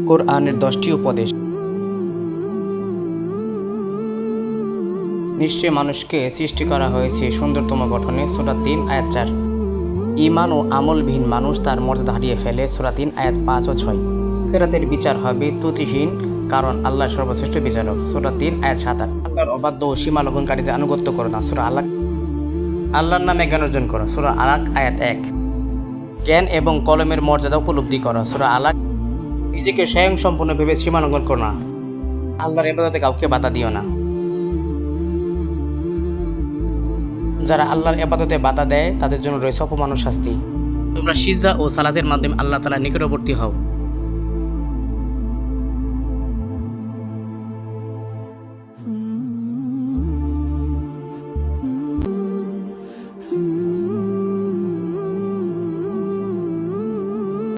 কোরআনের 10টি উপদেশ। নিশ্চয় মানুষকে সৃষ্টি করা হয়েছে সুন্দরতম গঠনে। সূরা 3 আয়াত 4। ঈমান ও আমলবিহীন মানুষ তার মর্যাদা হারিয়ে ফেলে। সূরা 3 আয়াত 5 ও 6। আখিরাতের বিচার হবে ত্রুটিহীন, কারণ আল্লাহ সর্বশ্রেষ্ঠ বিচারক। সূরা 3 আয়াত 7। আল্লাহর অবাধ্য ও সীমা লঙ্ঘনকারীদের আনুগত্য করো না। সূরা আলাক। আল্লাহর নামে জ্ঞান অর্জন করো। সূরা আলাক আয়াত 1। জ্ঞান এবং কলমের মর্যাদা উপলব্ধি করো। সূরা আলাক। নিজেকে স্বয়ংসম্পূর্ণ ভেবে সীমা লঙ্ঘন করো না। আল্লাহর ইবাদতে কাউকে বাধা দিও না। যারা আল্লাহর ইবাদতে বাধা দেয় তাদের জন্য রয়েছে অপমান ও শাস্তি। তোমরা সিজদা ও সালাতের মাধ্যমে আল্লাহ তাআলার নিকটবর্তী হও।